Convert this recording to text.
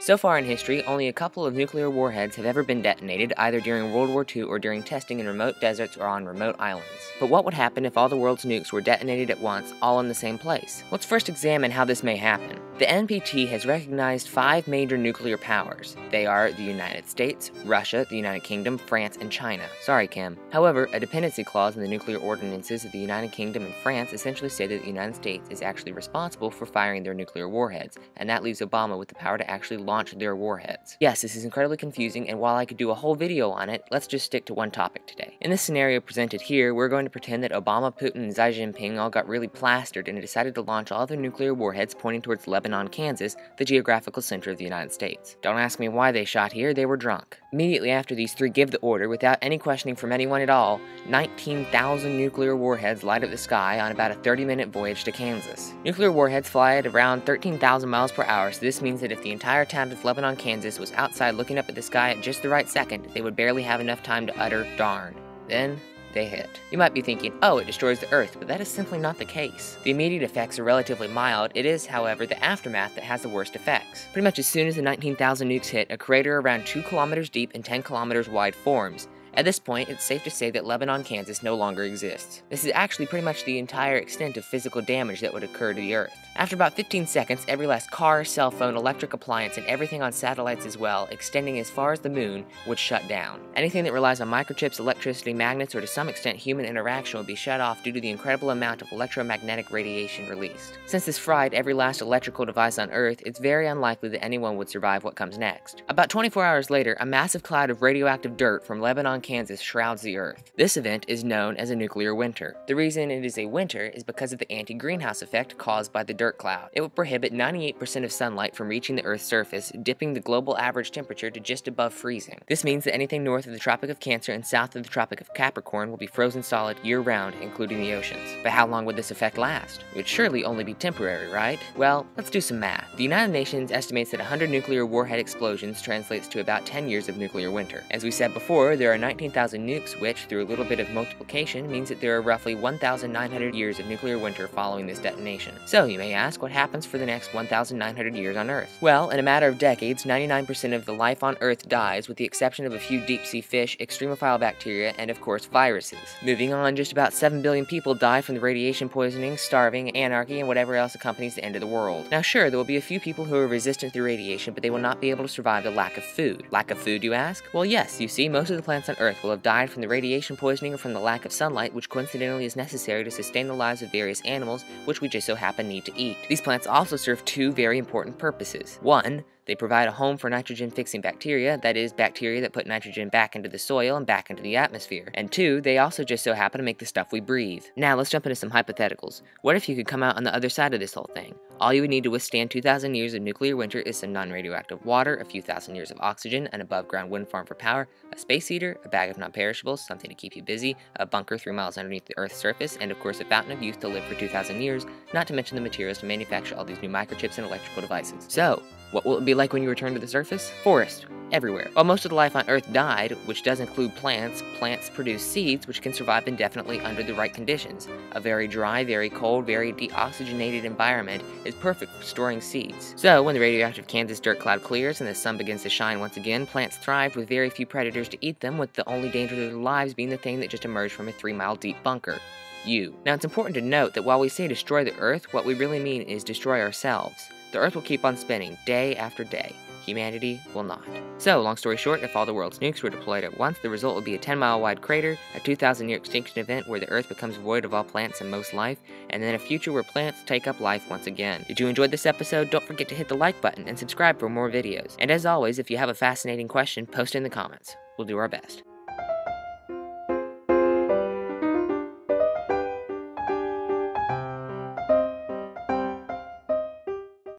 So far in history, only a couple of nuclear warheads have ever been detonated, either during World War II or during testing in remote deserts or on remote islands. But what would happen if all the world's nukes were detonated at once, all in the same place? Let's first examine how this may happen. The NPT has recognized 5 major nuclear powers. They are the United States, Russia, the United Kingdom, France, and China. Sorry, Kim. However, a dependency clause in the nuclear ordinances of the United Kingdom and France essentially stated that the United States is actually responsible for firing their nuclear warheads, and that leaves Obama with the power to actually launch their warheads. Yes, this is incredibly confusing, and while I could do a whole video on it, let's just stick to one topic today. In this scenario presented here, we're going to pretend that Obama, Putin, and Xi Jinping all got really plastered and decided to launch all their nuclear warheads pointing towards Lebanon, Kansas, the geographical center of the United States. Don't ask me why they shot here, they were drunk. Immediately after these three give the order, without any questioning from anyone at all, 19,000 nuclear warheads light up the sky on about a 30-minute voyage to Kansas. Nuclear warheads fly at around 13,000 miles per hour, so this means that if the entire town of Lebanon, Kansas was outside looking up at the sky at just the right second, they would barely have enough time to utter darn. Then they hit. You might be thinking, oh, it destroys the Earth, but that is simply not the case. The immediate effects are relatively mild. It is, however, the aftermath that has the worst effects. Pretty much as soon as the 19,000 nukes hit, a crater around 2 kilometers deep and 10 kilometers wide forms. At this point, it's safe to say that Lebanon, Kansas no longer exists. This is actually pretty much the entire extent of physical damage that would occur to the Earth. After about 15 seconds, every last car, cell phone, electric appliance, and everything on satellites as well, extending as far as the moon, would shut down. Anything that relies on microchips, electricity, magnets, or to some extent human interaction would be shut off due to the incredible amount of electromagnetic radiation released. Since this fried every last electrical device on Earth, it's very unlikely that anyone would survive what comes next. About 24 hours later, a massive cloud of radioactive dirt from Lebanon, Kansas shrouds the Earth. This event is known as a nuclear winter. The reason it is a winter is because of the anti-greenhouse effect caused by the dirt cloud. It will prohibit 98% of sunlight from reaching the Earth's surface, dipping the global average temperature to just above freezing. This means that anything north of the Tropic of Cancer and south of the Tropic of Capricorn will be frozen solid year-round, including the oceans. But how long would this effect last? It would surely only be temporary, right? Well, let's do some math. The United Nations estimates that 100 nuclear warhead explosions translates to about 10 years of nuclear winter. As we said before, there are 19,000 nukes, which, through a little bit of multiplication, means that there are roughly 1,900 years of nuclear winter following this detonation. So, you may ask, what happens for the next 1,900 years on Earth? Well, in a matter of decades, 99% of the life on Earth dies, with the exception of a few deep-sea fish, extremophile bacteria, and of course, viruses. Moving on, just about 7 billion people die from the radiation poisoning, starving, anarchy, and whatever else accompanies the end of the world. Now sure, there will be a few people who are resistant to radiation, but they will not be able to survive the lack of food. Lack of food, you ask? Well, yes, you see, most of the plants on Earth will have died from the radiation poisoning or from the lack of sunlight, which coincidentally is necessary to sustain the lives of various animals, which we just so happen need to eat. These plants also serve 2 very important purposes. 1, they provide a home for nitrogen-fixing bacteria, that is, bacteria that put nitrogen back into the soil and back into the atmosphere. And 2, they also just so happen to make the stuff we breathe. Now, let's jump into some hypotheticals. What if you could come out on the other side of this whole thing? All you would need to withstand 2,000 years of nuclear winter is some non-radioactive water, a few thousand years of oxygen, an above-ground wind farm for power, a space heater, a bag of non-perishables, something to keep you busy, a bunker 3 miles underneath the Earth's surface, and of course a fountain of youth to live for 2,000 years, not to mention the materials to manufacture all these new microchips and electrical devices. So, what will it be like when you return to the surface? Forest. Everywhere. While most of the life on Earth died, which does include plants, plants produce seeds which can survive indefinitely under the right conditions. A very dry, very cold, very deoxygenated environment is perfect for storing seeds. So, when the radioactive Kansas dirt cloud clears and the sun begins to shine once again, plants thrive with very few predators to eat them, with the only danger to their lives being the thing that just emerged from a 3-mile deep bunker. You. Now, it's important to note that while we say destroy the Earth, what we really mean is destroy ourselves. The Earth will keep on spinning, day after day. Humanity will not. So, long story short, if all the world's nukes were deployed at once, the result would be a 10-mile wide crater, a 2,000-year extinction event where the Earth becomes void of all plants and most life, and then a future where plants take up life once again. Did you enjoy this episode? Don't forget to hit the like button and subscribe for more videos. And as always, if you have a fascinating question, post it in the comments. We'll do our best.